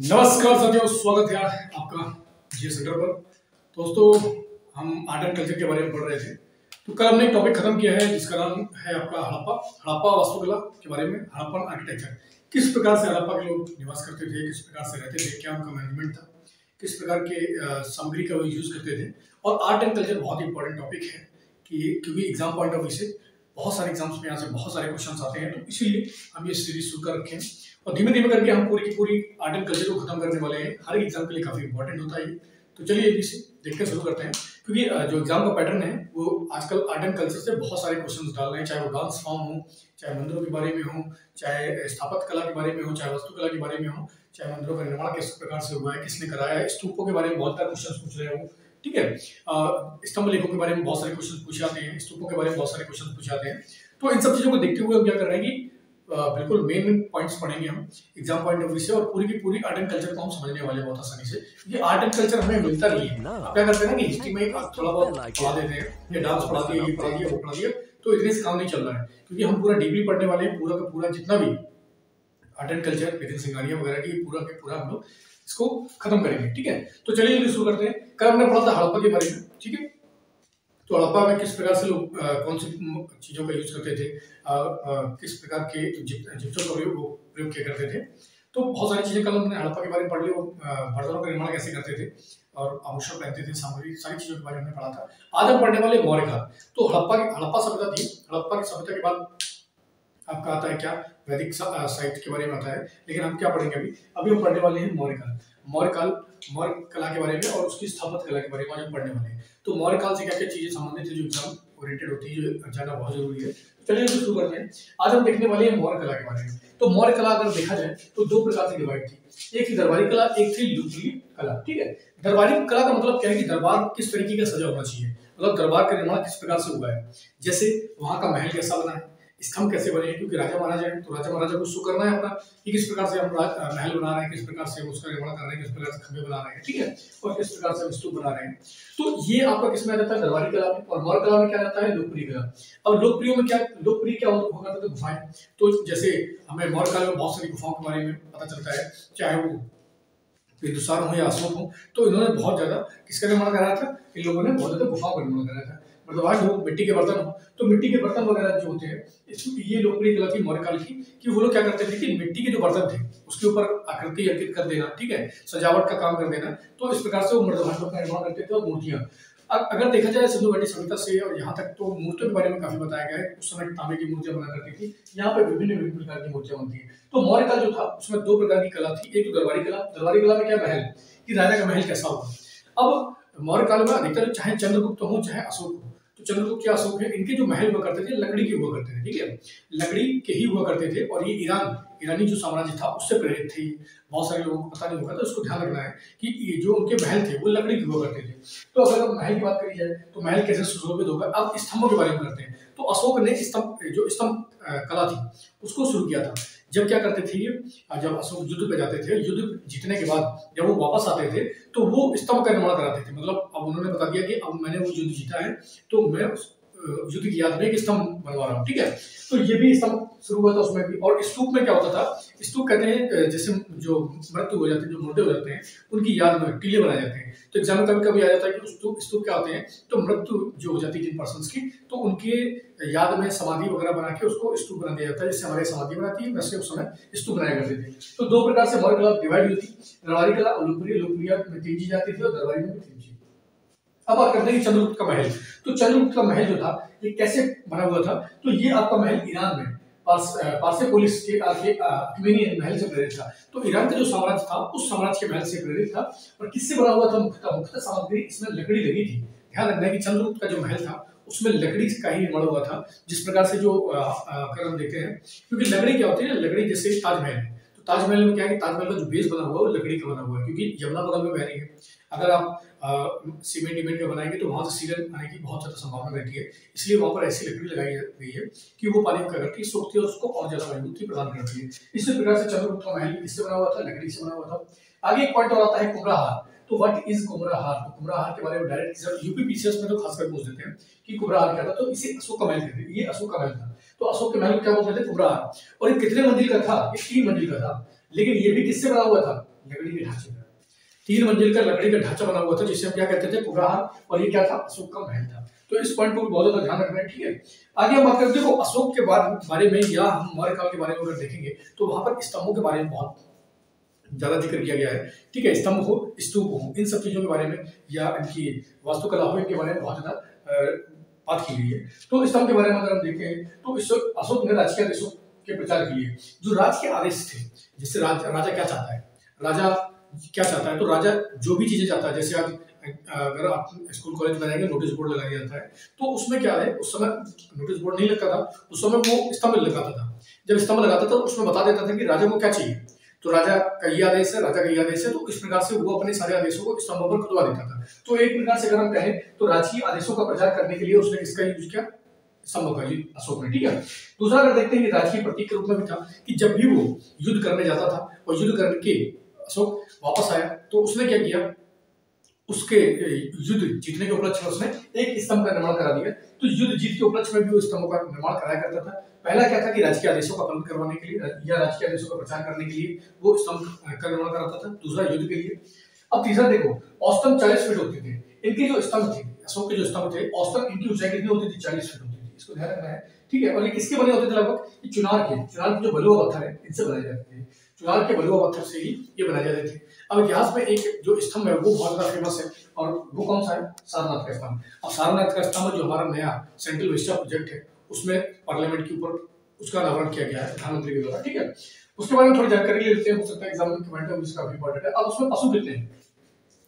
नमस्कार साथियों, स्वागत है आपका जी सेंटर पर। दोस्तों, हम आर्ट एंड कल्चर के बारे में पढ़ रहे थे। तो कल हमने एक टॉपिक खत्म किया है जिसका नाम है आपका हड़प्पा वास्तुकला के बारे में, हड़प्पन आर्किटेक्चर। किस प्रकार से हड़प्पा के लोग निवास करते थे, किस प्रकार से रहते थे, क्या उनका मैनेजमेंट था, किस प्रकार के सामग्री का वो यूज करते थे। और आर्ट एंड कल्चर बहुत इंपॉर्टेंट टॉपिक है क्योंकि एग्जाम पॉइंट ऑफ व्यू से बहुत सारे एग्जाम्स में यहाँ से बहुत सारे क्वेश्चन आते हैं। तो इसीलिए हम ये सीरीज शुरू कर रखे हैं और धीमे धीमे करके हम पूरी की पूरी आर्ट एंड कल्चर को खत्म करने वाले हैं। हर एग्जाम के लिए काफी इंपॉर्टेंट होता है। तो चलिए इसे देखते शुरू करते हैं, क्योंकि जो एग्जाम का पैटर्न है वो आजकल आर्ट एंड कल्चर से बहुत सारे क्वेश्चंस डाल रहे हैं, चाहे वो डांस फॉर्म हो, चाहे मंदिरों के बारे में हो, चाहे स्थापत्य कला के बारे में हो, चाहे वास्तुकला के बारे में हो, चाहे मंदिरों का निर्माण किस प्रकार से हुआ है, किसने कराया है, स्तूपों के बारे में बहुत सारे क्वेश्चन पूछ रहे हो। ठीक है, स्तंभ लेखों के बारे में बहुत सारे क्वेश्चन पूछे जाते हैं, स्तूपों के बारे में बहुत सारे क्वेश्चन पूछे जाते हैं। तो इन सब चीजों को देखते हुए हम क्या कर रहे हैं कि बिल्कुल मेन पॉइंट्स पढ़ेंगे हम एग्जाम पॉइंट ऑफ व्यू से, और पूरी की पूरी आर्ट एंड कल्चर को हम समझने वाले बहुत आसानी से। ये आर्ट एंड कल्चर हमें मिलता नहीं है। आप क्या करते हैं ना कि हिस्ट्री में थोड़ा बहुत पढ़ा देते हैं, ये डांस पढ़ा दिया, ये पढ़ा दिया, वो पढ़ा दिया, तो इतने से काम नहीं चल रहा है। क्योंकि हम पूरा डीपली पढ़ने वाले हैं, पूरा का पूरा जितना भी art and culture Nitin Singhania वगैरह की पूरा के पूरा हम लोग इसको खत्म करेंगे। ठीक है, तो चलिए शुरू करते हैं। कल हमने पढ़ा था हड़प्पा के बारे में। ठीक है, तो हड़प्पा में किस प्रकार से लोग कौन सी चीजों का यूज करते थे, किस प्रकार के जिप्सम का प्रयोग किया करते थे। तो बहुत सारी चीजें कल हमने हड़प्पा के बारे में पढ़ ली। वो बर्तनों का निर्माण कैसे करते थे और आभूषण पहनते थे, सामग्री, सारी चीजों के बारे में हमने पढ़ा था। आज हम पढ़ने वाले मौर्य काल। तो हड़प्पा सभ्यता थी। हड़प्पा की सभ्यता के बाद आपका आता है क्या, वैदिक साहित्य के बारे में आता है। लेकिन हम क्या पढ़ेंगे अभी हम पढ़ने वाले हैं मौर्य काल। मौर्य कला के बारे में और उसकी स्थापत्य कला के बारे में आज हम पढ़ने वाले हैं। तो मौर्य काल से क्या क्या चीजें संबंधित है जो एग्जाम ओरिएंटेड होती है, जो जानना बहुत जरूरी है। चलिए शुरू करते हैं। आज हम देखने वाले हैं मौर्य कला के बारे में। तो मौर्य कला अगर देखा जाए तो दो प्रकार से डिवाइड थी, एक थी दरबारी कला, एक थी लुप्तलीय कला। ठीक है, दरबारी कला का मतलब क्या है कि दरबार किस तरीके का सजा होना चाहिए, मतलब दरबार का निर्माण किस प्रकार से हुआ है। जैसे वहां का महल कैसा बना है, स्तंभ कैसे बने हैं, क्योंकि राजा महाराजा है तो राजा महाराजा को शो करना है अपना कि किस प्रकार से हम महल बना रहे हैं, किस प्रकार से हम उसका निर्माण कर रहे हैं, किस प्रकार से खंभे बना रहे हैं। ठीक है, और किस प्रकार से हम स्तूप बना रहे हैं। तो ये आपका किसमें आ जाता है, दरबारी कला में। और मौर्य कला में क्या जाता है, लोकप्रिय कला। अब लोकप्रिय क्या होगा करता है, गुफाएं। तो जैसे हमें मौर्य काल में बहुत सारी गुफाओं के बारे में पता चलता है, चाहे वो बिंदुसार हो या अशोक हो। तो इन्होंने बहुत ज्यादा किसका निर्माण कराया था, इन लोगों ने बहुत ज्यादा गुफाओं का निर्माण कराया था। मतलब आज हो मिट्टी के बर्तन हो, तो मिट्टी के बर्तन वगैरह जो होते हैं, ये लोकप्रिय कला थी मौर्य काल की। कि वो लोग क्या करते थे कि मिट्टी के जो बर्तन थे उसके ऊपर आकृति अंकित कर देना, ठीक है, सजावट का काम कर देना। तो इस प्रकार से वो मृदभांडों का निर्माण करते थे। और मूर्तियां अगर देखा जाए सिंधु घाटी सभ्यता से और यहाँ तक, तो मूर्तियों के बारे में काफी बताया गया है। उस समय तांबे की मूर्तियां बना करती थी, यहाँ पे विभिन्न प्रकार की मूर्तियां बनती है। तो मौर्य काल जो था उसमें दो प्रकार की कला थी, एक तो दरबारी कला। दरबारी कला में क्या, महल, कि राजा का महल कैसा होगा। अब मौर्य काल में अधिकतर चाहे चंद्रगुप्त हो चाहे अशोक हो, तो चंद्रगुप्त या अशोक है, इनके जो महल हुआ करते थे लकड़ी के हुआ करते थे। ठीक है, लकड़ी के ही हुआ करते थे। और ये ईरानी जो साम्राज्य था उससे प्रेरित थे। बहुत सारे लोगों को पता नहीं होगा, तो उसको ध्यान रखना है कि ये जो उनके महल थे वो लकड़ी के हुआ करते थे। तो अगर महल की बात करी जाए तो महल कैसे सुशोभित होगा। अब स्तंभों के बारे में करते हैं। तो अशोक ने स्तंभ कला थी उसको शुरू किया था। जब क्या करते थे ये, जब अशोक युद्ध पे जाते थे, युद्ध जीतने के बाद जब वो वापस आते थे तो वो स्तंभ का निर्माण कराते थे। मतलब अब उन्होंने बता दिया कि अब मैंने वो युद्ध जीता है तो मैं युद्ध की याद में एक स्तंभ बनवा रहा हूँ। ठीक है, तो ये भी स्तंभ शुरू हुआ था उसमें भी। और स्तूप में क्या होता था, स्तूप कहते हैं जैसे जो मृत्यु हो जाते हैं, जो मुर्दे हो जाते हैं, उनकी याद में टीले बनाए जाते हैं। तो एग्जाम में कभी कभी आ जाता है कि स्तूप क्या होते हैं, तो मृत्यु जो हो जाती है जिन पर्सन की, तो उनके याद में समाधि वगैरह बना के उसको स्तूप बना दिया जाता है। जैसे हमारे समाधि बनाती है वैसे उस समय स्तूप बनाया करते थे। तो दो प्रकार से मौर्य कला डिवाइड हुई थी, दरबारी कला और लोकप्रिय में तीन चीज आती थी और दरबारी में भी तीन चीज। अब बात करते हैं चंद्रगुप्त का महल। तो चंद्रगुप्त का महल जो था ये कैसे बना हुआ था, तो ये आपका महल ईरान में पार्सेपोलिस के आर्मेनियन महल से प्रेरित था। तो ईरान का जो साम्राज्य था उस साम्राज्य के महल से प्रेरित था। और किससे बना हुआ था, मुख्यतः सामग्री इसमें लकड़ी लगी थी। ध्यान रखना है कि चंद्रगुप्त का जो महल था उसमें लकड़ी का ही निर्माण हुआ था। जिस प्रकार से जो अगर हम देखते हैं, क्योंकि लकड़ी क्या होती है ना, लकड़ी जैसे ताजमहल है, तो ताजमहल में क्या है कि ताजमहल का जो बेस बना हुआ है वो लकड़ी का बना हुआ है, क्योंकि यमुना बगल में बह रही है। अगर आप सीमेंट का बनाएंगे तो वहां से सीलन आने की बहुत ज्यादा संभावना रहती है। इसलिए वहां पर ऐसी लकड़ी लगाई गई है कि वो पानी को क्या करती है, सोखती है और उसको और ज्यादा मजबूती प्रदान करती है। इसी प्रकार से चंद्रगुप्त का महल किससे बना हुआ था, लकड़ी से बना हुआ था। आगे एक पॉइंट और आता है कुम्हराहार। तो व्हाट इज कुम्हराहार, तो कुम्हराहार के बारे में डायरेक्ट यूपीपीसीएस में तो खासकर पूछ देते हैं कि कुम्हराहार क्या था। तो इसे अशोक का महल कहते हैं, ये अशोक का महल था। तो अशोक के महल को क्या बोलते थे, कुम्हराहार। और ये कितने मंजिल का था, ये 3 मंजिल का था। लेकिन ये भी किससे बना हुआ था, लकड़ी के ढांचे का, 3 मंजिल का लकड़ी का ढांचा बना हुआ था जिसे हम क्या कहते थे, पुगाहार, और ये क्या था, अशोक का महल था। तो इस पॉइंट को बहुत ज्यादा ध्यान रखना है, ठीक है। आगे हम बात करते हैं अशोक के बारे में, या हम मौर्य काल के बारे में अगर देखेंगे तो वहां पर स्तंभों के बारे में बहुत ज्यादा जिक्र किया गया है, ठीक है। स्तंभ हो, स्तूप हो, इन सब चीजों के बारे में या इनकी वास्तुकला हो, इनके बारे में बहुत ज्यादा बात की गई है। तो स्तंभ के बारे में अगर हम देखें तो अशोक ने राजकीय आदेशों के प्रचार के लिए जो राजकीय आदेश थे, जिससे राजा क्या चाहता है, राजा क्या चाहता है, तो राजा जो भी चीजें चाहता है, जैसे आज अगर आप स्कूल कॉलेज में जाएंगे नोटिस बोर्ड लगाया जाता है, तो उसमें क्या है, उस समय नोटिस बोर्ड नहीं लगता था, उस समय वो स्तंभ लगाता था। जब स्तंभ लगाता था उसमें बता देता था कि राजा को क्या चाहिए, तो राजा का ये आदेश है, राजा का ये आदेश है, तो इस प्रकार से वो अपने सारे आदेशों को स्तंभों पर खुदवा देता था। तो एक प्रकार से अगर हम कहें तो राजकीय आदेशों का प्रचार करने के लिए उसने किसका यूज किया, स्तंभ का, अशोक ने, ठीक है। दूसरा अगर देखते हैं कि राजकीय प्रतीक के रूप में भी था कि जब भी वो युद्ध करने जाता था और युद्ध करके अशोक वापस आया तो उसने क्या किया, उसके युद्ध जीतने के उपलक्ष्य में उसने एक स्तंभ का निर्माण करा दिया। तो युद्ध जीत के उपलक्ष्य में भी वो स्तंभ का निर्माण कराया करता था। पहला क्या था कि राजकीय आदेशों का पालन करवाने के लिए या राजकीय आदेशों का प्रचार करने के लिए वो स्तंभ का निर्माण कराता था, दूसरा युद्ध के लिए। अब तीसरा देखो, औसतन 40 फीट होते थे इनके जो स्तंभ थे, अशोक के जो स्तंभ थे, औसतन इनकी ऊंचाई कितनी होती थी, 40 फीट होती थी, इसको ध्यान रखना है, ठीक है। और ये किसके बने होते थे, लगभग चुनार के जो बलुआ पत्थर है इनसे बनाए जाते थे, चुनार के बलुआ पत्थर से ही ये बनाए जाते थे। अब इतिहास में एक जो स्तंभ है वो बहुत ज्यादा फेमस है, और वो कौन सा है, सारनाथ का स्तंभ। अब सारनाथ का स्तंभ जो हमारा नया सेंट्रल विस्टा प्रोजेक्ट है उसमें पार्लियामेंट के ऊपर उसका अनावरण किया गया है प्रधानमंत्री के द्वारा, ठीक है। उसके बारे में थोड़ी जानकारी ले लेते हैं, हो सकता है एग्जाम में कमेंट में इसका भी इंपॉर्टेंट है। अब उसमें पशु कितने हैं,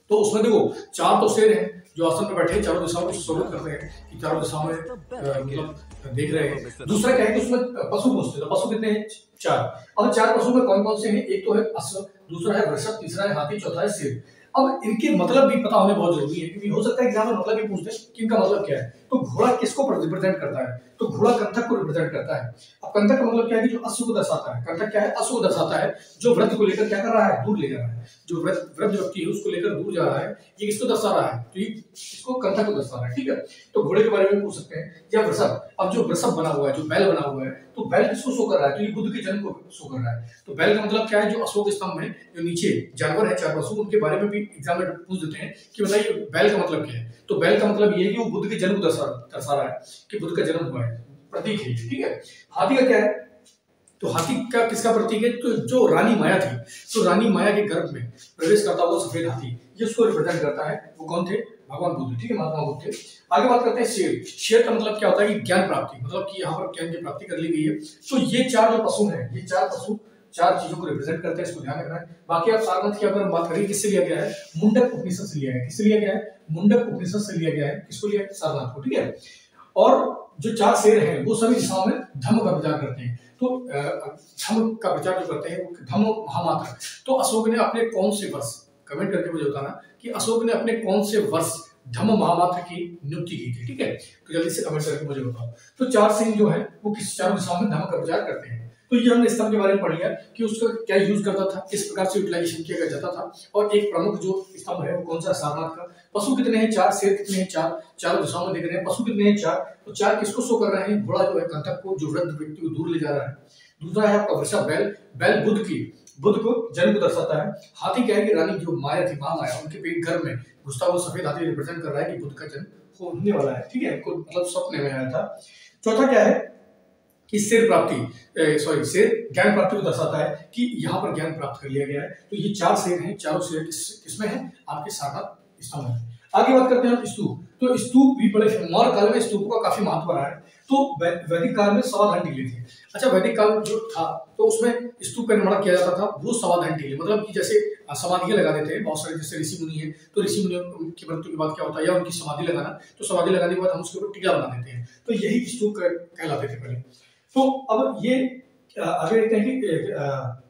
तो उसमें देखो 4 तो शेर हैं जो आसन पर बैठे चारों दिशाओं में स्वागत कर रहे हैं कि चारों दिशाओं में मतलब देख रहे हैं। दूसरा क्या है कि उसमें पशु पूछते हैं, तो पशु कितने हैं, 4। अब 4 पशु में कौन कौन से हैं, एक तो है अश्व, दूसरा है वृषभ, तीसरा है हाथी, चौथा है शेर। अब इनके मतलब भी पता होने बहुत जरूरी है, क्योंकि हो सकता है एग्जाम में मतलब भी पूछते हैं कि इनका मतलब क्या है। तो घोड़ा किसको रिप्रेजेंट करता है, तो घोड़ा कंथक को रिप्रेजेंट करता है। अब कंथक का मतलब क्या है कि जो अश्व को दर्शाता है, कंथक क्या है, अश्व को दर्शाता है, जो व्रत को लेकर क्या कर रहा है, दूर ले जा रहा है, जो व्रत व्यक्ति है उसको लेकर दूर जा रहा है, ये किसको दर्शा रहा है, तो ये इसको कंथक को दर्शा रहा है, ठीक है। तो घोड़े के बारे में पूछ सकते हैं, या वृषभ। अब जो वृषभ बना हुआ है, जो बैल बना हुआ है, तो बैल किसको शो कर रहा है, तो ये बुद्ध के जन्म को शो कर रहा है। तो बैल का मतलब क्या है, जो अशोक स्तंभ में जो नीचे जानवर है 4 पशु, उनके बारे में भी एग्जाम में पूछ देते हैं कि बताइए बैल का मतलब क्या है। तो बैल का मतलब ये है कि वो बुद्ध के जन्म को दर्शा रहा है कि बुद्ध का जन्म हुआ है, प्रतीक है, ठीक है। हाथी का क्या है, तो हाथी का किसका प्रतीक है, तो जो रानी माया थी, तो रानी माया के गर्भ में प्रवेश करता हुआ सफेद हाथी, ये उसको रिप्रेजेंट करता है। वो कौन थे, भगवान बुद्ध, ठीक है, महात्मा बुद्ध थे। आगे बात करते हैं शेर। शेर का मतलब क्या होता है कि ज्ञान प्राप्ति, मतलब कि यहाँ पर ज्ञान की प्राप्ति कर ली गई है। तो ये 4 जो पशु हैं, ये 4 पशु 4 चीजों को रिप्रेजेंट करते हैं, इसको ध्यान रखना है। बाकी आप सारनाथ की अगर बात करें किससे लिया गया है, मुंडक उपनिषद से लिया है, किससे लिया गया है, मुंडक उपनिषद से लिया गया है, किसको लिया है, सारनाथ को, ठीक है। और जो 4 शेर हैं वो सभी दिशाओं में धम्म का प्रचार करते हैं। तो धम्म का प्रचार जो करते हैं वो धम्म महामात्र। तो अशोक ने अपने कौन से वर्ष, कमेंट करके मुझे बताना कि अशोक ने अपने कौन से वर्ष धम्म महामात्र की नियुक्ति की थी, ठीक है। तो जल्दी से कमेंट करके मुझे बताओ। तो 4 सिंह जो है वो किस 4 दिशाओं में धम्म का प्रचार करते हैं। तो ये हमने स्तंभ के बारे में पढ़ लिया कि उसका क्या यूज करता था, किस प्रकार से यूटिलाइजेशन किया जाता था। और एक प्रमुख जो स्तंभ है वो कौन सा, सारनाथ का। पशु कितने हैं, 4, शेर कितने हैं, 4, चारों दिशाओं में देख रहे हैं। पशु कितने हैं, 4, तो 4 किसको शो कर रहे हैं, घोड़ा जो है कंथक को, जो वृद्ध व्यक्ति को दूर ले जा रहा है। दूसरा है आपका वृषभ, बैल बुद्ध को जन्म को दर्शाता है। हाथी क्या है कि रानी जो माया थी, महामाया, उनके पेट घर में घुसता हुआ सफेद हाथी रिप्रेजेंट कर रहा है कि बुद्ध का जन्म होने वाला है, ठीक है, इनको मतलब स्वप्न में आया था। चौथा क्या है कि शेर ज्ञान प्राप्ति को दर्शाता है कि यहाँ पर ज्ञान प्राप्त कर लिया गया है। तो ये 4 शेर हैं, चारों शेर किसमें है, आपके सारनाथ स्तंभ में। आगे बात करते हैं स्तूप। तो स्तूप भी बड़े मौर्य काल में स्तूप का काफी महत्व रहा है। तो वैदिक काल में सवाधान टीले थे। अच्छा, वैदिक काल जो था तो उसमें स्तूप का निर्माण किया जाता था, वो सवाधान टीले, मतलब कि जैसे समाधियां लगा देते हैं बहुत सारे, जैसे ऋषि मुनि है तो ऋषि मुनियों की मृत्यु के बाद क्या होता है, या उनकी समाधि लगाना, तो समाधि लगाने के बाद हम उसके ऊपर टीला बना देते हैं, तो यही स्तूप कहलाते थे पहले। तो अब ये आगे देखते हैं कि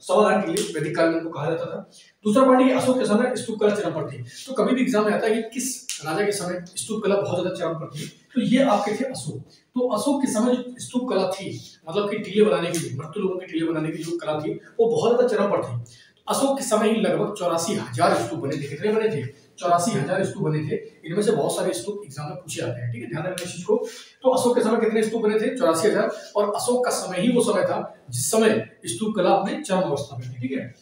सवाधान टीले वैदिक काल में उनको कहा जाता था। दूसरा पॉइंट, अशोक के समय स्तूप कला चरम पर थी। तो कभी भी एग्जाम में आता है कि किस राजा के समय स्तूप कला बहुत ज्यादा चरम पर थी, तो ये आपके थे अशोक। तो अशोक के समय जो स्तूप कला थी, मतलब कि टीले बनाने की, मृत्यु लोगों के टीले बनाने की जो कला थी वो बहुत ज्यादा चरम पर थी। अशोक के समय ही लगभग 84,000 स्तूप बने थे। कितने बने थे, 84,000 स्तूप बने थे। इनमें से बहुत सारे स्तूप एग्जाम में पूछे जाते हैं, ठीक है, ध्यान रखना इस चीज को। तो अशोक के समय कितने स्तूप बने थे, 84,000। और अशोक का समय ही वो समय था जिस समय स्तूप कला अपने चरम अवस्था में थी, ठीक है।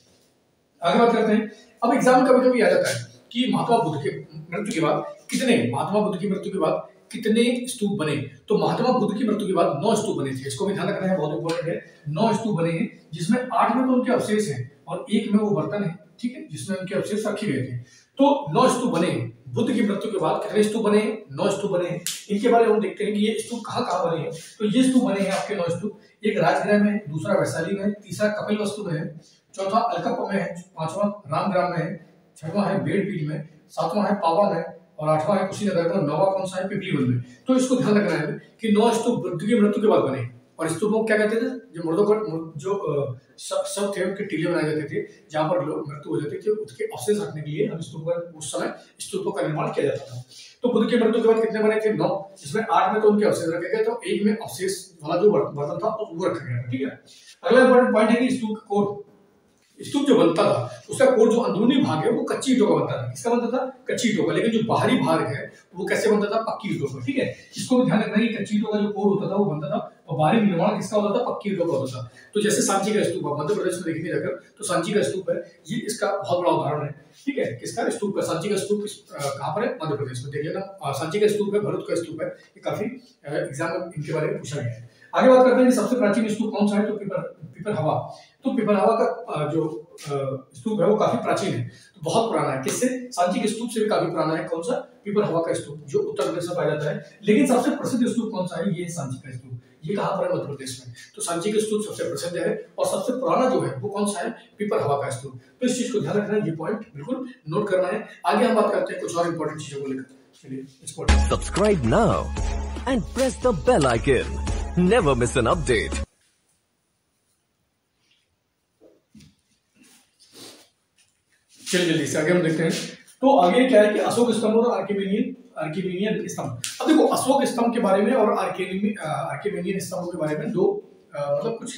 आगे बात करते हैं। अब एग्जाम कभी कभी आ जाता है कि महात्मा बुद्ध के मृत्यु के बाद कितने स्तूप बने। तो महात्मा बुद्ध की मृत्यु के बाद 9 स्तूप बने थे, इसको भी ध्यान रखना है, बहुत इंपॉर्टेंट है। 9 स्तूप बने हैं, जिसमें 8 में तो उनके अवशेष हैं और 1 में वो बर्तन है, ठीक है, जिसमें उनके अवशेष रखे गए थे। तो 9 स्तूप बने हैं। बुद्ध की मृत्यु के बाद कितने स्तूप बने हैं? 9 स्तूप बने हैं। इनके बारे में हम देखते हैं कि ये स्तूप कहाँ कहाँ बने हैं। तो ये स्तूप बने हैं आपके 9 स्तूप, एक राजगृह में, दूसरा वैशाली में, तीसरा कपिलवस्तु में है, चौथा अलकप्पा में है, पांचवा रामग्राम में है, छठवां है बेड़पीठ में, सातवां है पावा में और आठवां है कुशीनगर में, नौवां कौन सा है? पिपलीवन में। तो इसको ध्यान रखना है कि 9 स्तूप बुद्ध की मृत्यु के बाद बने। और स्तूपों को क्या कहते थे? जो मुर्दों को जो सब थे उनके टीले बनाए जाते थे, जहां पर लोग मृत्यु हो जाती थी, उसके अवशेष रखने के लिए हम उस समय स्तूपों का निर्माण किया जाता था। तो बुद्ध की मृत्यु के बाद कितने बने थे? 9, जिसमें 8 में तो उनके अवशेष रखे गए, तो 1 में अवशेष वाला जो बर्तन था वो रखा गया था, ठीक है। अगला इंपॉर्टेंट पॉइंट है कि स्तूप का कोर, स्तूप जो बनता था उसका कोर, जो अंदरूनी भाग है वो कच्ची ईंटों का बनता था। किसका बनता था? कच्ची ईंटों का। लेकिन जो बाहरी भाग है वो कैसे बनता था? पक्की ईंटों का, ठीक है। इसको भी ध्यान रखना है कि कच्ची ईंटों का जो कोर होता था वो बनता था और बाहरी निर्माण किसका होता था? पक्की ईंटों का होता था। तो जैसे सांची का स्तूप मध्य प्रदेश में देखने जाकर, तो सांची का स्तूप है, ये इसका बहुत बड़ा उदाहरण है, ठीक है। किसका स्तूप का? सांची का स्तूप कहाँ पर है? मध्य प्रदेश में। देख लेना, सांची का स्तूप है, भरूच का स्तूप है, ये काफी एग्जाम में इनके बारे में पूछा गया है। आगे बात करते हैं कि सबसे प्राचीन स्तूप कौन सा है? तो पिपरहवा। तो पिपरहवा का जो स्तूप है वो काफी प्राचीन है, तो बहुत पुराना है। किससे? सांची के स्तूप से भी काफी पुराना है। कौन सा? पिपरहवा का स्तूप, जो उत्तर प्रदेश में पाया जाता है। लेकिन सबसे प्रसिद्ध स्तूप कौन सा है? ये सांची का स्तूप। ये कहाँ पर है? मध्य प्रदेश में। तो सांची का स्तूप सबसे प्रसिद्ध है और सबसे पुराना जो है वो कौन सा है? पिपरहवा का स्तूप। तो इस चीज को ध्यान रखना है, ये पॉइंट बिल्कुल नोट करना है। आगे हम बात करते हैं कुछ और इंपॉर्टेंट चीजों को लेकर। चलिए, subscribe now and press the bell icon, never miss an update. चलिए जल्दी से आगे हम देखते हैं। तो आगे क्या है कि अशोक स्तंभ और आर्किमेनियन स्तंभ। अब देखो, अशोक स्तंभ के बारे में और आर्किमेनियन स्तंभ के बारे में दो मतलब कुछ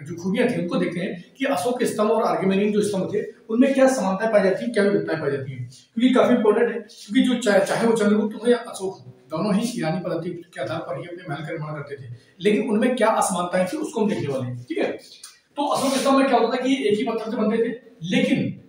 जो खूबियां थी उनको देखते हैं कि अशोक स्तंभ और आर्किमेनियन जो स्तंभ थे उनमें क्या समानताएं पाई जाती है, क्या विविधताएं पाई जाती है, क्योंकि काफी इंपॉर्टेंट है। क्योंकि जो चाहे वो चंद्रगुप्त हो या अशोक हो, दोनों ही ईरानी पद्धति के आधार पर ही अपने महल का निर्माण करते थे, लेकिन उनमें क्या असमानताएं थी उसको हम देखने वाले हैं, ठीक है। तो अशोक स्तंभ में क्या होता था कि एक ही पत्थर से बनते थे, लेकिन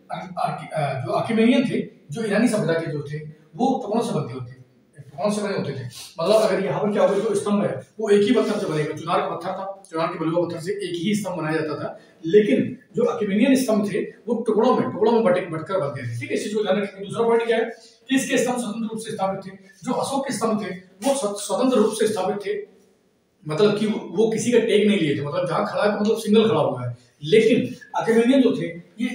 जो आर्किमेनियन थे, जो ईरानी सभ्यता के जो थे, वो टुकड़ों से बनते होते, टुकड़ों से बने होते थे। मतलब अगर यहाँ पर क्या होगा, जो स्तंभ है वो एक ही पत्थर से बनेगा। चुनार का पत्थर था, चुनार के बलुआ पत्थर से एक ही स्तंभ बनाया जाता था, लेकिन जो आर्किमेनियन स्तंभ थे वो टुकड़ों में बटकर बनते थे, ठीक है। इस चीज को ध्यान रखेंगे। दूसरा पॉइंट क्या है कि इसके स्तंभ स्वतंत्र रूप से स्थापित थे। जो अशोक के स्तंभ थे वो स्वतंत्र रूप से स्थापित थे, मतलब कि वो किसी का टेक नहीं लिए थे, मतलब जहां खड़ा है मतलब सिंगल खड़ा हुआ है। लेकिन आर्किमेनियन जो थे, ये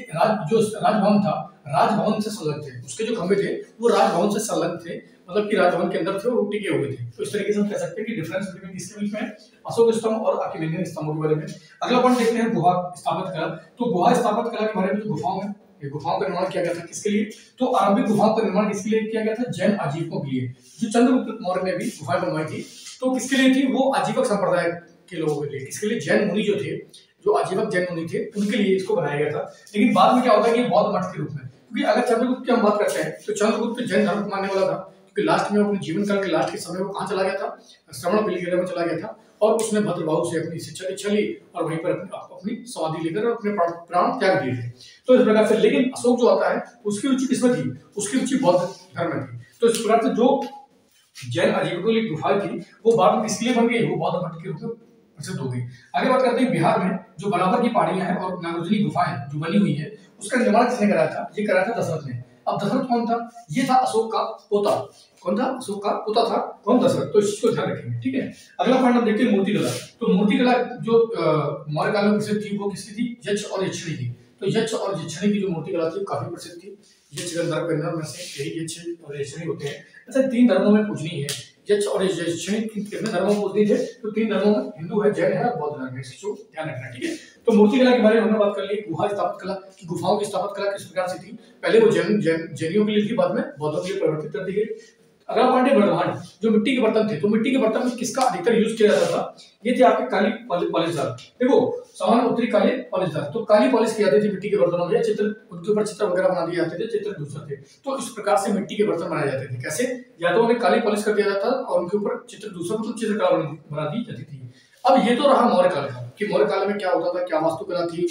जो राजभवन था, राजभवन से संलग्न थे, उसके जो खंभे थे वो राजभवन से संलग्न थे, मतलब कि राजभवन के अंदर थे और टिके हुए थे। तो इस तरीके से हम कह सकते हैं कि डिफरेंस बिटवीन इसके बीच में अशोक स्तंभ और आर्किमेनियन स्तंभों के बारे में। अगला पॉइंट देखते हैं गुहा स्थापत्य कला। तो गुहा स्थापत्य कला के बारे में, जो गुफाओं में, ये गुफाओं का निर्माण किया गया था किसके लिए? तो आरंभिक गुफाओं का निर्माण किसके लिए किया गया था? जैन आजीविकों के लिए। जो चंद्रगुप्त मौर्य ने भी गुफाएं बनवाई थी, तो किसके लिए थी? वो आजीवक संप्रदाय के लोगों के लिए। किसके लिए? जैन मुनि जो थे, जो आजीवक जैन मुनि थे, उनके लिए इसको बनाया गया था। लेकिन बाद में क्या होता है कि बौद्ध मठ के रूप में, क्योंकि अगर चंद्रगुप्त की हम बात करते हैं तो चंद्रगुप्त जैन धर्म को मानने वाला था, क्योंकि लास्ट में अपने जीवन काल के लास्ट के समय वो कहाँ चला गया था? श्रवणबेलगोला में चला गया था और उसने भद्रबाहु से अपनी शिक्षा ली और वहीं पर अपनी समाधि लेकर अपने प्राण त्याग दिए थे। तो इस प्रकार से, लेकिन अशोक जो आता है उसकी रुचि किसमें थी? उसकी रुचि बौद्ध धर्म में थी। तो इस प्रकार से जो जैन आजीविकों की गुफाएं थी वो बाद में किसके लिए बन गई? वो बौद्ध मठ के रूप में प्रसिद्ध हो गई। आगे बात करते हैं बिहार में जो बराबर की पहाड़ियां हैं और नागरजुनी गुफाएं जो बनी हुई है, उसका निर्माण किसने कराया था? ये कराया था दशरथ ने। अब दशरथ कौन था? ये था अशोक का पोता। कौन था? अशोक का पोता था। कौन? दशरथ। तो इसको ध्यान रखेंगे, ठीक है। अगला पॉइंट हम देखते हैं मूर्ति कला। तो मूर्ति कला जो मौर्य काल में प्रसिद्ध थी वो किसकी थी? यक्ष और यक्षिणी की। तो यक्ष और यक्षिणी की जो मूर्ति कला थी काफी प्रसिद्ध थी। यक्ष गंधर्व में से यही यक्ष और यक्षिणी होते हैं। अच्छा, 3 धर्मों में पूजनीय है यक्ष और यक्षिणी। कितने धर्मों में पूजनीय थे? तो 3 धर्मों में, हिंदू है, जैन है और बौद्ध धर्म है। इसको ध्यान रखना, ठीक है। तो मूर्ति कला के बारे में हमने बात कर ली। गुहा स्थापत्य कला की, गुफाओं की स्थापत्य कला किस प्रकार से थी? पहले वो जैनियों के लिए थी, बाद में बौद्धों के लिए परिवर्तित कर दी गई। अगला पॉइंट है बर्तमान। जो मिट्टी के बर्तन थे, तो मिट्टी के बर्तन में किसका अधिकतर यूज किया जाता था? ये थे आपके काली पॉलिशदार। देखो, सामान्य उत्तरी काले पॉलिशदार, तो काली पॉलिश की जाती थी मिट्टी के बर्तनों में, चित्र उनके ऊपर चित्र वगैरह बना दिए जाते थे, चित्र दूसरे थे। तो इस प्रकार से मिट्टी के बर्तन बनाए जाते थे। कैसे? या तो उन्हें काली पॉलिश कर दिया जाता और उनके ऊपर चित्र दूसरा मतलब चित्रकला बना दी जाती थी। अब ये तो रहा मौर्य काल का, कि मौर्य काल में क्या होता था, क्या वास्तुकला थी,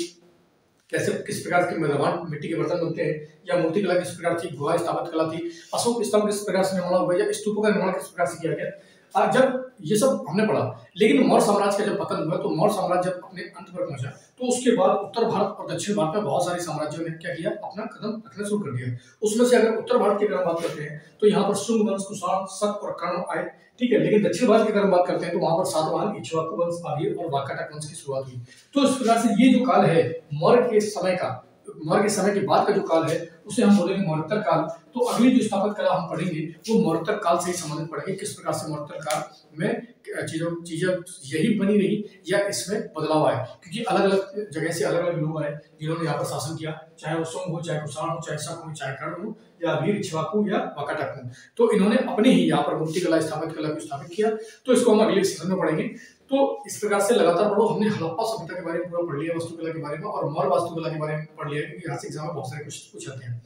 कैसे किस प्रकार के मेहमान मिट्टी के बर्तन बनते हैं, या मूर्तिकला किस प्रकार थी, गुहा स्थापत्य कला थी, अशोक स्तंभ किस प्रकार से निर्माण हुआ, या स्तूपों का निर्माण किस प्रकार से किया गया। जब ये सब हमने पढ़ा, लेकिन मौर्य साम्राज्य का जब पतन हुआ तो मौर्य साम्राज्य जब अपने अंत पर पहुंचा तो उसके बाद उत्तर भारत और दक्षिण भारत में बहुत सारे साम्राज्यों ने क्या किया, अपना कदम रखना शुरू कर दिया। उसमें से अगर उत्तर भारत की अगर हम बात करते हैं तो यहाँ पर शुंग वंश, कुषाण, शक और कर्ण आए, ठीक है। लेकिन दक्षिण भारत की अगर हम बात करते हैं तो वहां पर सातवाहन, इक्ष्वाकु वंश, आर्य और वाकाटक वंश की शुरुआत हुई। तो इस प्रकार से ये जो काल है मौर्य के समय का, मौर्य के समय के बाद का जो काल है उसे हम बोलेंगे मौर्योत्तर काल। तो अगली जो स्थापत्य कला हम पढ़ेंगे वो मौर्योत्तर काल से ही संबंधित पढ़ेंगे, किस प्रकार से मौर्योत्तर काल में चीजें यही बनी रही या इसमें बदलाव आए, क्योंकि अलग अलग जगह से अलग अलग लोग आए जिन्होंने यहाँ पर शासन किया, चाहे वो शुंग हो, चाहे कुषाण हो, चाहे शक हो, चाहे कर्ण हो, या वीर, इक्ष्वाकु या वाकाटक हो। तो इन्होंने अपने ही यहाँ पर मूर्तिकला, स्थापत्य कला को स्थापित किया। तो इसको हम अगले सेशन में पढ़ेंगे। तो इस प्रकार से लगातार पढ़ो। हमने हड़प्पा सभ्यता के बारे में पूरा पढ़ लिया, वास्तुकला के बारे में, और मौर्य वास्तुकला के बारे में पढ़ लिया, क्योंकि यहाँ से एग्जाम में बहुत सारे क्वेश्चन पूछ जाते हैं।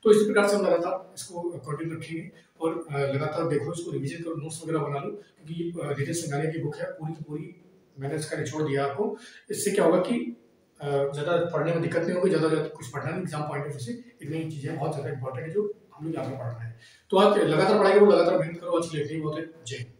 तो इसी प्रकार से हम लगातार इसको कंटिन्यू रखेंगे और लगातार देखो, इसको रिवीजन करो, नोट्स वगैरह बना लो, क्योंकि रितेश सिंघानिया की बुक है पूरी की पूरी, मैंने इसका निचोड़ दिया आपको। इससे क्या होगा कि ज़्यादा पढ़ने में दिक्कत नहीं होगी, ज़्यादा कुछ पढ़ना नहीं, एग्जाम पॉइंट ऑफ व्यू से इतनी चीज़ें बहुत ज़्यादा इंपॉर्टेंट है जो हम लोग यहाँ पर पढ़ना है। तो आज लगातार पढ़ाई करो, लगातार मेहनत करो, आज के लिए बहुत है। जय हिंद।